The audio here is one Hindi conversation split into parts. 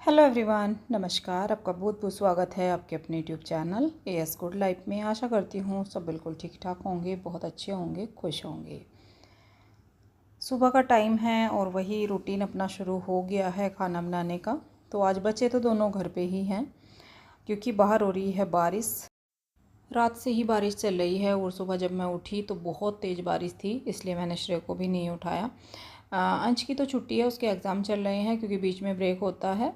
हेलो एवरीवन, नमस्कार। आपका बहुत बहुत स्वागत है आपके अपने YouTube channel as good life में। आशा करती हूँ सब बिल्कुल ठीक ठाक होंगे, बहुत अच्छे होंगे, खुश होंगे। सुबह का टाइम है और वही रूटीन अपना शुरू हो गया है खाना बनाने का। तो आज बच्चे तो दोनों घर पे ही हैं क्योंकि बाहर हो रही है बारिश। रात से ही बारिश चल रही है और सुबह जब मैं उठी तो बहुत तेज़ बारिश थी, इसलिए मैंने श्रेय को भी नहीं उठाया। अंश की तो छुट्टी है, उसके एग्ज़ाम चल रहे हैं क्योंकि बीच में ब्रेक होता है।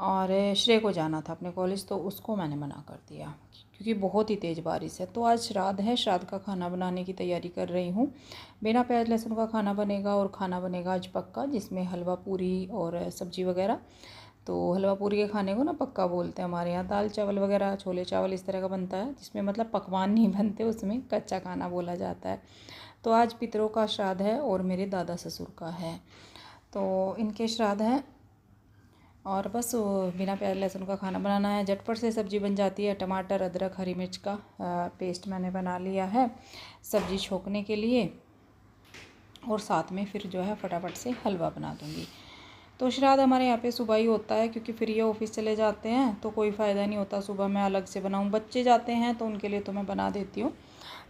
और श्रेय को जाना था अपने कॉलेज, तो उसको मैंने मना कर दिया क्योंकि बहुत ही तेज़ बारिश है। तो आज श्राद्ध है, श्राद्ध का खाना बनाने की तैयारी कर रही हूँ। बिना प्याज लहसुन का खाना बनेगा और खाना बनेगा आज पक्का, जिसमें हलवा पूरी और सब्ज़ी वगैरह। तो हलवा पूरी के खाने को ना पक्का बोलते हैं हमारे यहाँ। दाल चावल वगैरह, छोले चावल इस तरह का बनता है जिसमें मतलब पकवान नहीं बनते, उसमें कच्चा खाना बोला जाता है। तो आज पितरों का श्राद्ध है और मेरे दादा ससुर का है, तो इनके श्राद्ध हैं। और बस बिना प्याज लहसुन का खाना बनाना है, झटपट से सब्ज़ी बन जाती है। टमाटर, अदरक, हरी मिर्च का पेस्ट मैंने बना लिया है सब्ज़ी छोंकने के लिए, और साथ में फिर जो है फटाफट से हलवा बना दूँगी। तो श्राद्ध हमारे यहाँ पे सुबह ही होता है क्योंकि फिर ये ऑफिस चले जाते हैं तो कोई फ़ायदा नहीं होता सुबह मैं अलग से बनाऊँ। बच्चे जाते हैं तो उनके लिए तो मैं बना देती हूँ,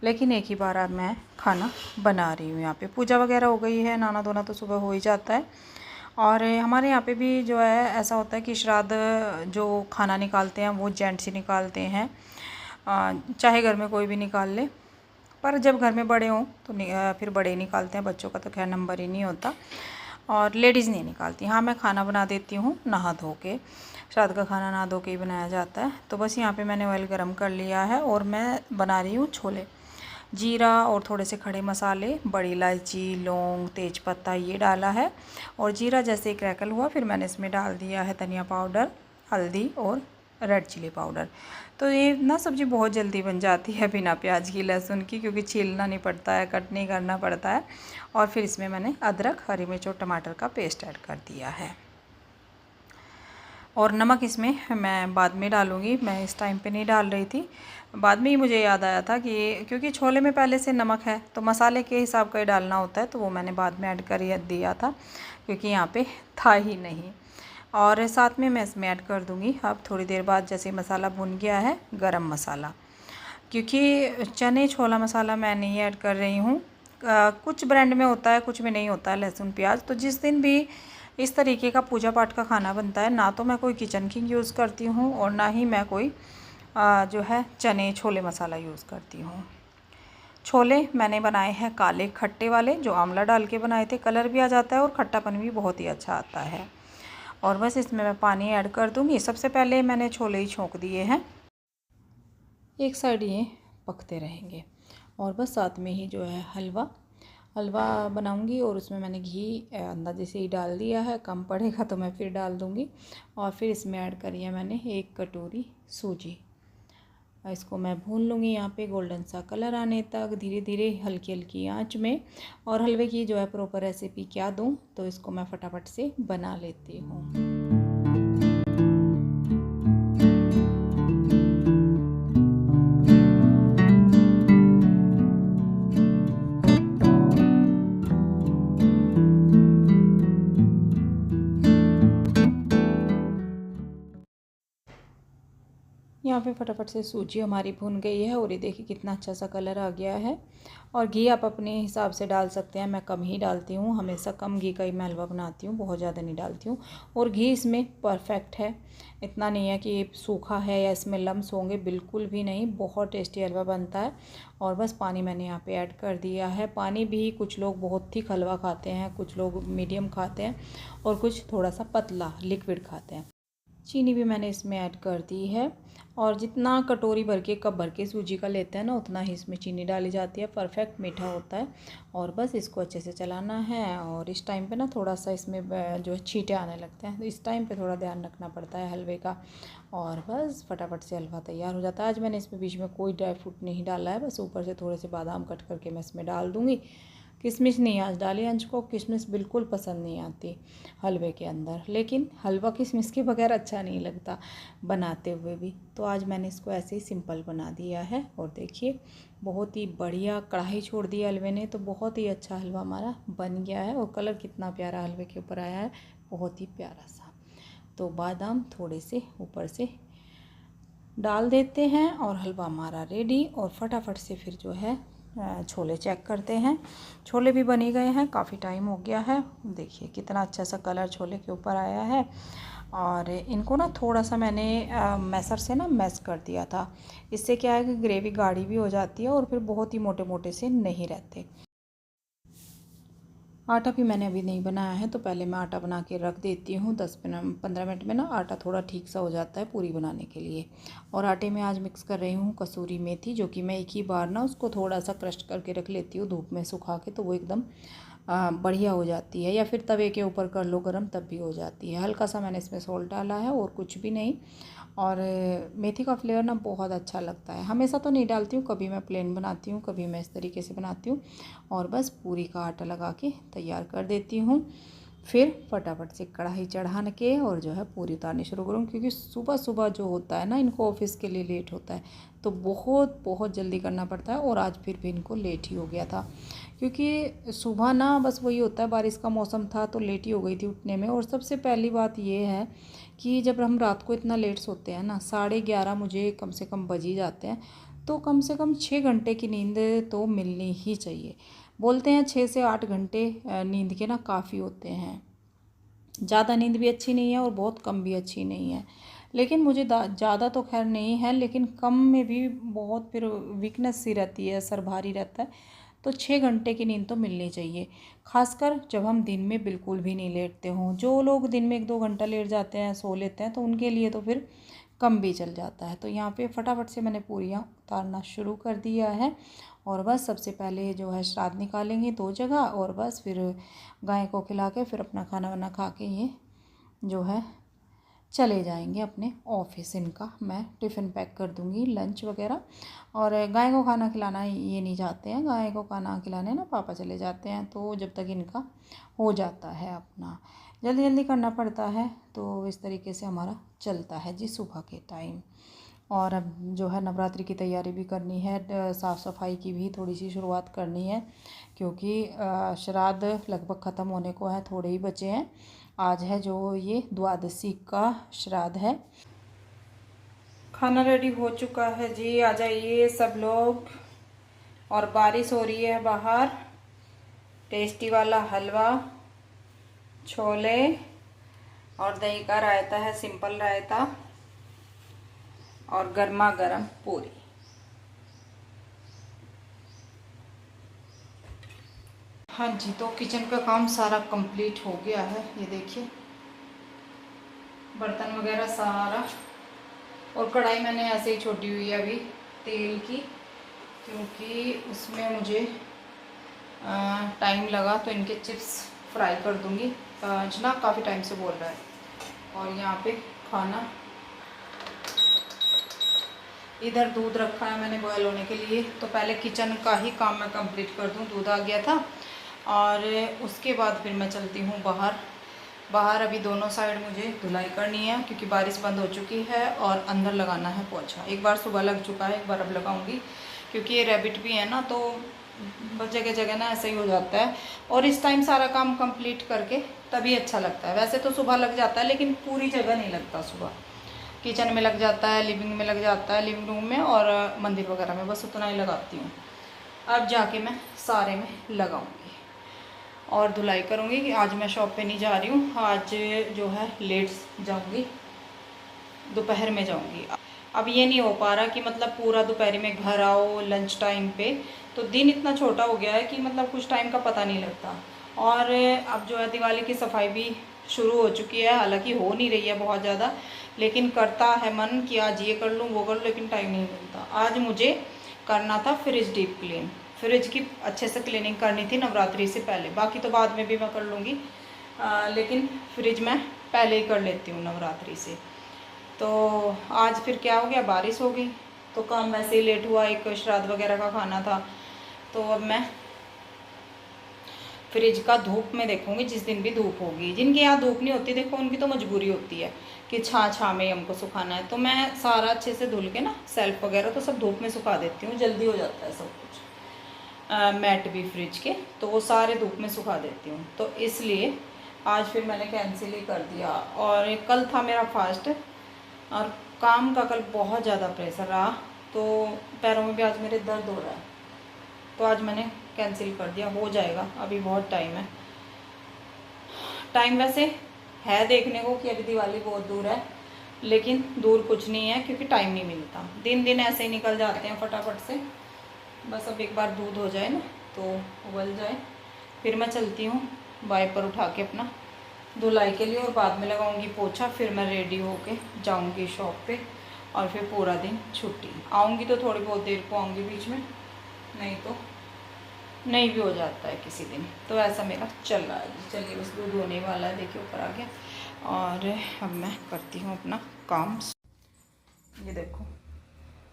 लेकिन एक ही बार अब मैं खाना बना रही हूँ। यहाँ पे पूजा वगैरह हो गई है, नहाना धोना तो सुबह हो ही जाता है। और हमारे यहाँ पे भी जो है ऐसा होता है कि श्राद्ध जो खाना निकालते हैं वो जेंट्स ही निकालते हैं, चाहे घर में कोई भी निकाल ले। पर जब घर में बड़े हों तो फिर बड़े ही निकालते हैं, बच्चों का तो खैर नंबर ही नहीं होता। और लेडीज़ नहीं निकालती। हाँ, मैं खाना बना देती हूँ नहा धो के। श्राद्ध का खाना नहा धो के ही बनाया जाता है। तो बस यहाँ पे मैंने ऑयल गरम कर लिया है और मैं बना रही हूँ छोले। जीरा और थोड़े से खड़े मसाले, बड़ी इलायची, लौंग, तेज़पत्ता ये डाला है। और जीरा जैसे क्रैकल हुआ फिर मैंने इसमें डाल दिया है धनिया पाउडर, हल्दी और रेड चिली पाउडर। तो ये ना सब्ज़ी बहुत जल्दी बन जाती है बिना प्याज की लहसुन की, क्योंकि छीलना नहीं पड़ता है, कट नहीं करना पड़ता है। और फिर इसमें मैंने अदरक, हरी मिर्च और टमाटर का पेस्ट ऐड कर दिया है। और नमक इसमें मैं बाद में डालूँगी, मैं इस टाइम पे नहीं डाल रही थी। बाद में ही मुझे याद आया था कि क्योंकि छोले में पहले से नमक है तो मसाले के हिसाब का ही डालना होता है, तो वो मैंने बाद में ऐड कर दिया था क्योंकि यहाँ पे था ही नहीं। और साथ में मैं इसमें ऐड कर दूँगी अब थोड़ी देर बाद, जैसे मसाला भुन गया है, गरम मसाला। क्योंकि चने छोला मसाला मैं नहीं ऐड कर रही हूँ। कुछ ब्रांड में होता है, कुछ में नहीं होता है लहसुन प्याज। तो जिस दिन भी इस तरीके का पूजा पाठ का खाना बनता है, ना तो मैं कोई किचन किंग यूज़ करती हूँ और ना ही मैं कोई जो है चने छोले मसाला यूज़ करती हूँ। छोले मैंने बनाए हैं काले खट्टे वाले, जो आंवला डाल के बनाए थे। कलर भी आ जाता है और खट्टापन भी बहुत ही अच्छा आता है। और बस इसमें मैं पानी ऐड कर दूँगी। सबसे पहले मैंने छोले ही छोंक दिए हैं, एक साइड ये पकते रहेंगे। और बस साथ में ही जो है हलवा बनाऊंगी और उसमें मैंने घी अंदाजे से ही डाल दिया है, कम पड़ेगा तो मैं फिर डाल दूंगी। और फिर इसमें ऐड करी है मैंने 1 कटोरी सूजी। इसको मैं भून लूँगी यहाँ पे गोल्डन सा कलर आने तक, धीरे धीरे हल्की हल्की आंच में। और हलवे की जो है प्रॉपर रेसिपी क्या दूँ, तो इसको मैं फटाफट से बना लेती हूँ। यहाँ पे फटाफट से सूजी हमारी भुन गई है और ये देखिए कितना अच्छा सा कलर आ गया है। और घी आप अपने हिसाब से डाल सकते हैं, मैं कम ही डालती हूँ, हमेशा कम घी का ही मैं हलवा बनाती हूँ, बहुत ज़्यादा नहीं डालती हूँ। और घी इसमें परफेक्ट है, इतना नहीं है कि सूखा है या इसमें लम्स होंगे, बिल्कुल भी नहीं, बहुत टेस्टी हलवा बनता है। और बस पानी मैंने यहाँ पे ऐड कर दिया है। पानी भी कुछ लोग बहुत थिक हलवा खाते हैं, कुछ लोग मीडियम खाते हैं और कुछ थोड़ा सा पतला लिक्विड खाते हैं। चीनी भी मैंने इसमें ऐड कर दी है। और जितना कटोरी भर के कप भर के सूजी का लेते हैं ना, उतना ही इसमें चीनी डाली जाती है, परफेक्ट मीठा होता है। और बस इसको अच्छे से चलाना है। और इस टाइम पे ना थोड़ा सा इसमें जो है छींटे आने लगते हैं, तो इस टाइम पे थोड़ा ध्यान रखना पड़ता है हलवे का। और बस फटाफट से हलवा तैयार हो जाता है। आज मैंने इसमें बीच में कोई ड्राई फ्रूट नहीं डाला है, बस ऊपर से थोड़े से बादाम कट करके मैं इसमें डाल दूँगी। किशमिश नहीं आज डाली, अंश को किशमिश बिल्कुल पसंद नहीं आती हलवे के अंदर, लेकिन हलवा किशमिश के बगैर अच्छा नहीं लगता बनाते हुए भी। तो आज मैंने इसको ऐसे ही सिंपल बना दिया है। और देखिए बहुत ही बढ़िया कढ़ाई छोड़ दी हलवे ने, तो बहुत ही अच्छा हलवा हमारा बन गया है। और कलर कितना प्यारा हलवे के ऊपर आया है, बहुत ही प्यारा सा। तो बादाम थोड़े से ऊपर से डाल देते हैं और हलवा हमारा रेडी। और फटाफट से फिर जो है छोले चेक करते हैं। छोले भी बनी गए हैं, काफ़ी टाइम हो गया है। देखिए कितना अच्छा सा कलर छोले के ऊपर आया है। और इनको ना थोड़ा सा मैंने मैसर से ना मैश कर दिया था। इससे क्या है कि ग्रेवी गाढ़ी भी हो जाती है और फिर बहुत ही मोटे मोटे से नहीं रहते। आटा भी मैंने अभी नहीं बनाया है, तो पहले मैं आटा बना के रख देती हूँ। 10-15 मिनट में ना आटा थोड़ा ठीक सा हो जाता है पूरी बनाने के लिए। और आटे में आज मिक्स कर रही हूँ कसूरी मेथी, जो कि मैं एक ही बार ना उसको थोड़ा सा क्रश करके रख लेती हूँ धूप में सुखा के, तो वो एकदम बढ़िया हो जाती है। या फिर तवे के ऊपर कर लो गरम, तब भी हो जाती है। हल्का सा मैंने इसमें सॉल्ट डाला है और कुछ भी नहीं। और मेथी का फ्लेवर ना बहुत अच्छा लगता है। हमेशा तो नहीं डालती हूँ, कभी मैं प्लेन बनाती हूँ, कभी मैं इस तरीके से बनाती हूँ। और बस पूरी का आटा लगा के तैयार कर देती हूँ। फिर फटाफट से कढ़ाई चढ़ा के और जो है पूरी उतारनी शुरू करूँ, क्योंकि सुबह सुबह जो होता है ना, इनको ऑफिस के लिए लेट होता है, तो बहुत बहुत जल्दी करना पड़ता है। और आज फिर भी इनको लेट ही हो गया था, क्योंकि सुबह ना बस वही होता है, बारिश का मौसम था तो लेट ही हो गई थी उठने में। और सबसे पहली बात ये है कि जब हम रात को इतना लेट सोते हैं ना, 11:30 मुझे कम से कम बज ही जाते हैं, तो कम से कम 6 घंटे की नींद तो मिलनी ही चाहिए। बोलते हैं 6 से 8 घंटे नींद के ना काफ़ी होते हैं। ज़्यादा नींद भी अच्छी नहीं है और बहुत कम भी अच्छी नहीं है। लेकिन मुझे ज़्यादा तो खैर नहीं है, लेकिन कम में भी बहुत फिर वीकनेस सी रहती है, सर भारी रहता है। तो 6 घंटे की नींद तो मिलनी चाहिए, खासकर जब हम दिन में बिल्कुल भी नहीं लेटते हों। जो लोग दिन में 1-2 घंटा लेट जाते हैं, सो लेते हैं, तो उनके लिए तो फिर कम भी चल जाता है। तो यहाँ पे फटाफट से मैंने पूरियाँ उतारना शुरू कर दिया है। और बस सबसे पहले जो है श्राद्ध निकालेंगे 2 जगह, और बस फिर गाय को खिला के फिर अपना खाना वाना खा के ये जो है चले जाएंगे अपने ऑफिस। इनका मैं टिफ़िन पैक कर दूंगी, लंच वगैरह। और गाय को खाना खिलाना ये नहीं चाहते हैं, गाय को खाना खिलाने ना पापा चले जाते हैं, तो जब तक इनका हो जाता है अपना, जल्दी जल्दी करना पड़ता है। तो इस तरीके से हमारा चलता है जी सुबह के टाइम। और अब जो है नवरात्रि की तैयारी भी करनी है, साफ़ सफाई की भी थोड़ी सी शुरुआत करनी है, क्योंकि श्राद्ध लगभग ख़त्म होने को है, थोड़े ही बचे हैं। आज है जो ये द्वादशी का श्राद्ध है। खाना रेडी हो चुका है जी, आ जाइए सब लोग। और बारिश हो रही है बाहर। टेस्टी वाला हलवा, छोले और दही का रायता है, सिंपल रायता, और गर्मा गर्म पूरी। हाँ जी, तो किचन का काम सारा कंप्लीट हो गया है। ये देखिए बर्तन वगैरह सारा, और कढ़ाई मैंने ऐसे ही छोड़ी हुई है अभी तेल की, क्योंकि उसमें मुझे टाइम लगा, तो इनके चिप्स फ्राई कर दूंगी। जना काफ़ी टाइम से बोल रहा है। और यहाँ पे खाना, इधर दूध रखा है मैंने बॉयल होने के लिए, तो पहले किचन का ही काम मैं कंप्लीट कर दूँ। दूध आ गया था और उसके बाद फिर मैं चलती हूँ बाहर अभी दोनों साइड मुझे धुलाई करनी है, क्योंकि बारिश बंद हो चुकी है। और अंदर लगाना है पोछा। एक बार सुबह लग चुका है, एक बार अब लगाऊंगी, क्योंकि ये रैबिट भी है ना, तो जगह जगह ना ऐसे ही हो जाता है। और इस टाइम सारा काम कंप्लीट करके तभी अच्छा लगता है। वैसे तो सुबह लग जाता है, लेकिन पूरी जगह नहीं लगता सुबह। किचन में लग जाता है, लिविंग में लग जाता है, लिविंग रूम में और मंदिर वगैरह में, बस उतना ही लगाती हूँ। अब जाके मैं सारे में लगाऊंगी और धुलाई करूँगी। कि आज मैं शॉप पे नहीं जा रही हूँ, आज जो है लेट जाऊँगी, दोपहर में जाऊँगी। अब ये नहीं हो पा रहा कि मतलब पूरा दोपहर में घर आओ लंच टाइम पे, तो दिन इतना छोटा हो गया है कि मतलब कुछ टाइम का पता नहीं लगता। और अब जो है दिवाली की सफाई भी शुरू हो चुकी है, हालांकि हो नहीं रही है बहुत ज़्यादा, लेकिन करता है मन कि आज ये कर लूँ वो कर लूँ, लेकिन टाइम नहीं मिलता। आज मुझे करना था फ्रिज डीप क्लीन, फ्रिज की अच्छे से क्लीनिंग करनी थी नवरात्रि से पहले। बाकी तो बाद में भी मैं कर लूँगी, लेकिन फ्रिज मैं पहले ही कर लेती हूँ नवरात्रि से। तो आज फिर क्या हो गया, बारिश हो गई, तो काम वैसे ही लेट हुआ। एक श्राद्ध वगैरह का खाना था, तो अब मैं फ्रिज का धूप में देखूंगी। जिस दिन भी धूप होगी, जिनके यहाँ धूप नहीं होती देखो, उनकी तो मजबूरी होती है कि छाँ में हमको सुखाना है। तो मैं सारा अच्छे से धुल के ना, सेल्फ वगैरह तो सब धूप में सुखा देती हूँ, जल्दी हो जाता है सब कुछ। मैट भी फ्रिज के, तो वो सारे धूप में सुखा देती हूँ। तो इसलिए आज फिर मैंने कैंसिल ही कर दिया। और कल था मेरा फास्ट और काम का कल बहुत ज़्यादा प्रेशर रहा, तो पैरों में भी आज मेरे दर्द हो रहा है, तो आज मैंने कैंसिल कर दिया। हो जाएगा, अभी बहुत टाइम है। टाइम वैसे है देखने को कि अभी दिवाली बहुत दूर है, लेकिन दूर कुछ नहीं है क्योंकि टाइम नहीं मिलता। दिन दिन ऐसे ही निकल जाते हैं फटाफट से। बस अब एक बार दूध हो जाए ना तो उबल जाए, फिर मैं चलती हूँ वाइपर उठा के अपना धुलाई के लिए, और बाद में लगाऊंगी पोछा। फिर मैं रेडी होके जाऊंगी शॉप पे, और फिर पूरा दिन छुट्टी। आऊँगी तो थोड़ी बहुत देर को आऊँगी बीच में, नहीं तो नहीं भी हो जाता है किसी दिन। तो ऐसा मेरा चल रहा है जी। चलिए, बस दूध होने वाला है, देखिए ऊपर आ गया। और अब मैं करती हूँ अपना काम। ये देखो,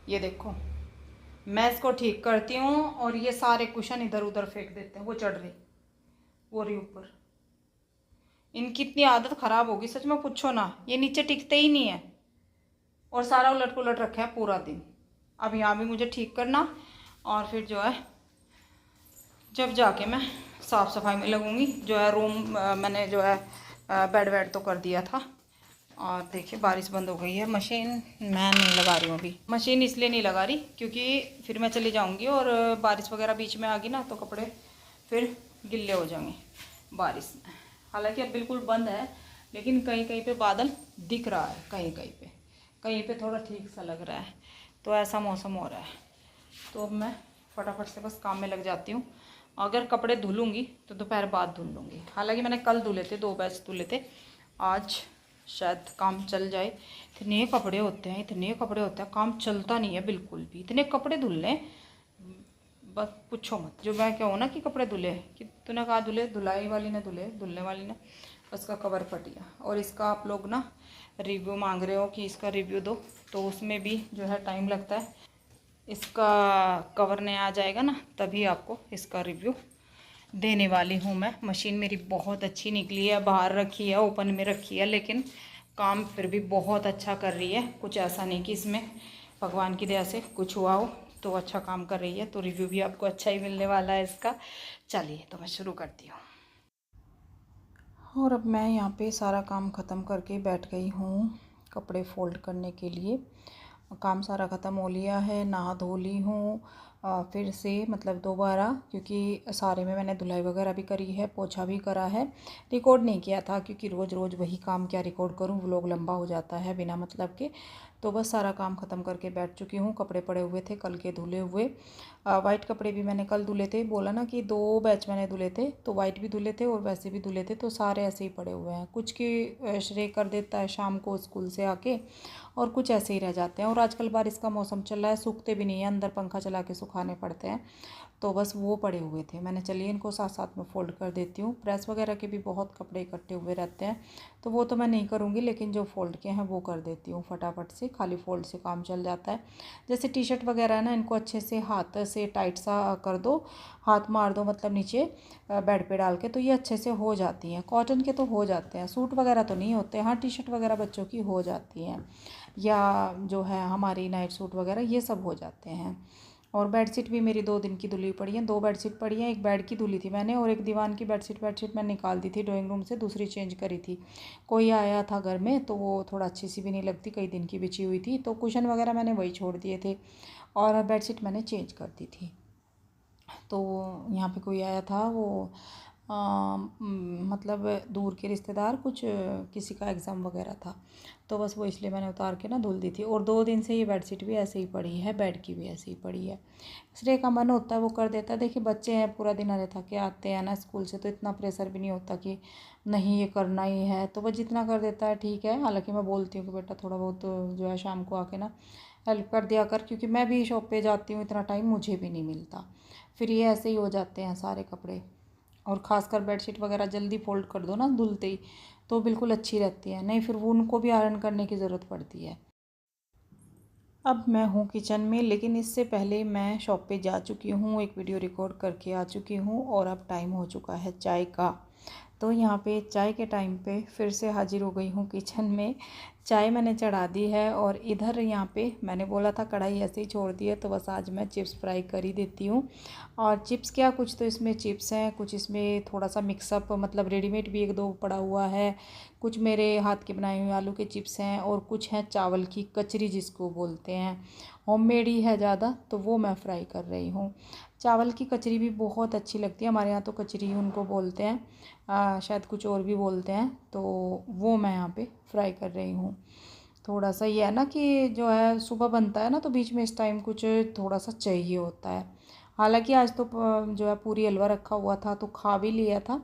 ये देखो, मैं इसको ठीक करती हूँ और ये सारे कुशन इधर उधर फेंक देते हैं। वो चढ़ रही, वो रही ऊपर। इनकी इतनी आदत ख़राब होगी सच में, पूछो ना। ये नीचे टिकते ही नहीं है और सारा उलट पुलट रखा है पूरा दिन। अब यहाँ भी मुझे ठीक करना, और फिर जो है जब जाके मैं साफ़ सफाई में लगूंगी। जो है रूम मैंने जो है बेड वेड तो कर दिया था। और देखिए बारिश बंद हो गई है। मशीन मैं नहीं लगा रही हूँ अभी। मशीन इसलिए नहीं लगा रही क्योंकि फिर मैं चली जाऊँगी और बारिश वगैरह बीच में आ गई ना तो कपड़े फिर गिल्ले हो जाएंगे बारिश में। हालांकि अब बिल्कुल बंद है, लेकिन कहीं कहीं पे बादल दिख रहा है, कहीं पे थोड़ा ठीक सा लग रहा है। तो ऐसा मौसम हो रहा है। तो अब मैं फटाफट से बस काम में लग जाती हूँ। अगर कपड़े धुलूँगी तो दोपहर बाद धुल लूँगी। हालांकि मैंने कल धुले थे, 2 बैच धुले थे। आज शायद काम चल जाए। इतने कपड़े होते हैं, इतने कपड़े होते हैं, काम चलता नहीं है बिल्कुल भी। इतने कपड़े धुल लें, बस पूछो मत। जो मैं कहूँ ना कि कपड़े धुले, कि तूने कहा धुले, धुलाई वाली ने धुले, धुलने वाली ने। उसका कवर फट गया। और इसका आप लोग ना रिव्यू मांग रहे हो कि इसका रिव्यू दो, तो उसमें भी जो है टाइम लगता है। इसका कवर नया आ जाएगा ना तभी आपको इसका रिव्यू देने वाली हूँ मैं। मशीन मेरी बहुत अच्छी निकली है, बाहर रखी है, ओपन में रखी है, लेकिन काम फिर भी बहुत अच्छा कर रही है। कुछ ऐसा नहीं कि इसमें भगवान की दया से कुछ हुआ हो, तो अच्छा काम कर रही है। तो रिव्यू भी आपको अच्छा ही मिलने वाला है इसका। चलिए, तो मैं शुरू करती हूँ। और अब मैं यहाँ पे सारा काम ख़त्म करके बैठ गई हूँ कपड़े फोल्ड करने के लिए। काम सारा ख़त्म हो लिया है, नहा धो ली हूँ फिर से, मतलब दोबारा, क्योंकि सारे में मैंने धुलाई वगैरह भी करी है, पोछा भी करा है। रिकॉर्ड नहीं किया था क्योंकि रोज़ रोज़ वही काम क्या रिकॉर्ड करूँ, व्लॉग लंबा हो जाता है बिना मतलब के। तो बस सारा काम ख़त्म करके बैठ चुकी हूँ। कपड़े पड़े हुए थे कल के धुले हुए। वाइट कपड़े भी मैंने कल धुले थे। बोला ना कि 2 बैच मैंने धुले थे, तो वाइट भी धुले थे और वैसे भी धुले थे। तो सारे ऐसे ही पड़े हुए हैं। कुछ की श्रे कर देता है शाम को स्कूल से आके, और कुछ ऐसे ही रह जाते हैं। और आजकल बारिश का मौसम चल रहा है, सूखते भी नहीं है, अंदर पंखा चला के सुखाने पड़ते हैं। तो बस वो पड़े हुए थे। मैंने चलिए इनको साथ साथ में फ़ोल्ड कर देती हूँ। प्रेस वगैरह के भी बहुत कपड़े इकट्ठे हुए रहते हैं, तो वो तो मैं नहीं करूँगी, लेकिन जो फ़ोल्ड के हैं वो कर देती हूँ फटाफट से। खाली फ़ोल्ड से काम चल जाता है। जैसे टी शर्ट वगैरह है ना, इनको अच्छे से हाथ से टाइट सा कर दो, हाथ मार दो मतलब नीचे बेड पे डाल के, तो ये अच्छे से हो जाती हैं। कॉटन के तो हो जाते हैं, सूट वगैरह तो नहीं होते। हाँ, टी शर्ट वगैरह बच्चों की हो जाती हैं, या जो है हमारी नाइट सूट वगैरह, ये सब हो जाते हैं। और बेडशीट भी मेरी 2 दिन की धुली पड़ी है। 2 बेडशीट पड़ी हैं। एक बेड की धुली थी मैंने, और एक दीवान की बेडशीट मैंने निकाल दी थी ड्राइंग रूम से, दूसरी चेंज करी थी। कोई आया था घर में तो वो थोड़ा अच्छी सी भी नहीं लगती, कई दिन की बिछी हुई थी, तो कुशन वगैरह मैंने वही छोड़ दिए थे और बेडशीट मैंने चेंज कर दी थी। तो यहाँ पे कोई आया था, वो मतलब दूर के रिश्तेदार, कुछ किसी का एग्ज़ाम वगैरह था, तो बस वो इसलिए मैंने उतार के ना धुल दी थी। और 2 दिन से ये बेडशीट भी ऐसे ही पड़ी है, बेड की भी ऐसे ही पड़ी है। इसलिए का मन होता है वो कर देता है। देखिए बच्चे हैं, पूरा दिन अरे थके आते हैं ना स्कूल से, तो इतना प्रेशर भी नहीं होता कि नहीं ये करना ही है, तो बस जितना कर देता है ठीक है। हालांकि मैं बोलती हूँ कि बेटा थोड़ा बहुत जो है शाम को आके ना हेल्प कर दिया कर, क्योंकि मैं भी शॉप पे जाती हूँ, इतना टाइम मुझे भी नहीं मिलता। फिर ये ऐसे ही हो जाते हैं सारे कपड़े। और ख़ासकर बेडशीट वगैरह जल्दी फ़ोल्ड कर दो ना धुलते ही, तो बिल्कुल अच्छी रहती है। नहीं फिर वो उनको भी आयरन करने की ज़रूरत पड़ती है। अब मैं हूँ किचन में, लेकिन इससे पहले मैं शॉप पे जा चुकी हूँ, एक वीडियो रिकॉर्ड करके आ चुकी हूँ, और अब टाइम हो चुका है चाय का। तो यहाँ पे चाय के टाइम पे फिर से हाजिर हो गई हूँ किचन में। चाय मैंने चढ़ा दी है और इधर यहाँ पे मैंने बोला था कढ़ाई ऐसे ही छोड़ दी है, तो बस आज मैं चिप्स फ्राई कर ही देती हूँ। और चिप्स क्या, कुछ तो इसमें चिप्स हैं, कुछ इसमें थोड़ा सा मिक्सअप, मतलब रेडीमेड भी एक दो पड़ा हुआ है, कुछ मेरे हाथ के बनाए हुए आलू के चिप्स हैं, और कुछ हैं चावल की कचरी जिसको बोलते हैं। होममेड ही है ज़्यादा, तो वो मैं फ्राई कर रही हूँ। चावल की कचरी भी बहुत अच्छी लगती है, हमारे यहाँ तो कचरी उनको बोलते हैं, शायद कुछ और भी बोलते हैं, तो वो मैं यहाँ पे फ्राई कर रही हूँ। थोड़ा सा ये है ना कि जो है सुबह बनता है ना, तो बीच में इस टाइम कुछ थोड़ा सा चाहिए होता है। हालांकि आज तो जो है पूरी हलवा रखा हुआ था तो खा भी लिया था,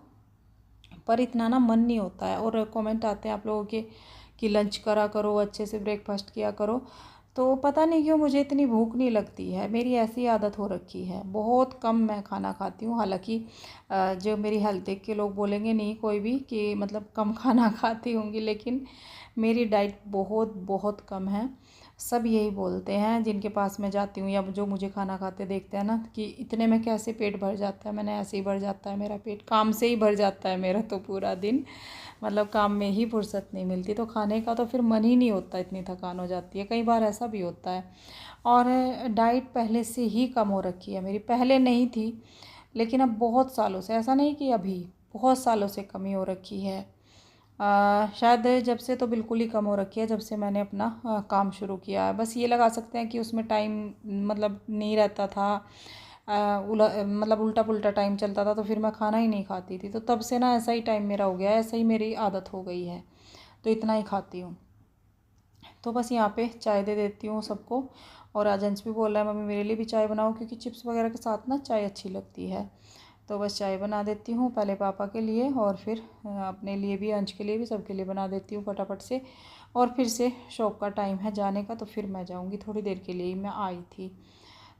पर इतना ना मन नहीं होता है। और कमेंट आते हैं आप लोगों के कि लंच करा करो, अच्छे से ब्रेकफास्ट किया करो, तो पता नहीं क्यों मुझे इतनी भूख नहीं लगती है। मेरी ऐसी आदत हो रखी है, बहुत कम मैं खाना खाती हूँ। हालांकि जो मेरी हेल्थ देख के लोग बोलेंगे नहीं कोई भी कि मतलब कम खाना खाती होंगी, लेकिन मेरी डाइट बहुत बहुत कम है। सब यही बोलते हैं जिनके पास मैं जाती हूँ या जो मुझे खाना खाते देखते हैं ना, कि इतने में कैसे पेट भर जाता है। मैंने ऐसे ही भर जाता है मेरा पेट, काम से ही भर जाता है मेरा तो पूरा दिन, मतलब काम में ही फुर्सत नहीं मिलती, तो खाने का तो फिर मन ही नहीं होता, इतनी थकान हो जाती है। कई बार ऐसा भी होता है। और डाइट पहले से ही कम हो रखी है मेरी, पहले नहीं थी लेकिन अब बहुत सालों से, ऐसा नहीं कि अभी, बहुत सालों से कमी हो रखी है। शायद जब से तो बिल्कुल ही कम हो रखी है, जब से मैंने अपना काम शुरू किया है। बस ये लगा सकते हैं कि उसमें टाइम मतलब नहीं रहता था, मतलब उल्टा पुल्टा टाइम चलता था, तो फिर मैं खाना ही नहीं खाती थी, तो तब से ना ऐसा ही टाइम मेरा हो गया है, ऐसा ही मेरी आदत हो गई है, तो इतना ही खाती हूँ। तो बस यहाँ पे चाय दे देती हूँ सबको। और आजंश भी बोल रहा है मम्मी मेरे लिए भी चाय बनाओ, क्योंकि चिप्स वगैरह के साथ ना चाय अच्छी लगती है। तो बस चाय बना देती हूँ पहले पापा के लिए, और फिर अपने लिए भी, अंश के लिए भी, सबके लिए बना देती हूँ फटाफट से। और फिर से शॉप का टाइम है जाने का, तो फिर मैं जाऊँगी, थोड़ी देर के लिए ही मैं आई थी।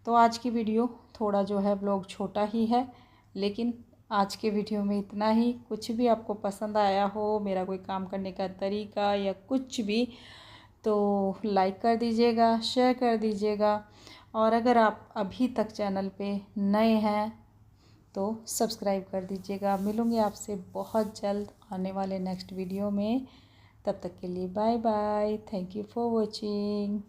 तो आज की वीडियो थोड़ा जो है ब्लॉग छोटा ही है, लेकिन आज के वीडियो में इतना ही। कुछ भी आपको पसंद आया हो, मेरा कोई काम करने का तरीका या कुछ भी, तो लाइक कर दीजिएगा, शेयर कर दीजिएगा। और अगर आप अभी तक चैनल पे नए हैं तो सब्सक्राइब कर दीजिएगा। मिलूँगी आपसे बहुत जल्द आने वाले नेक्स्ट वीडियो में। तब तक के लिए bye bye, thank you for watching.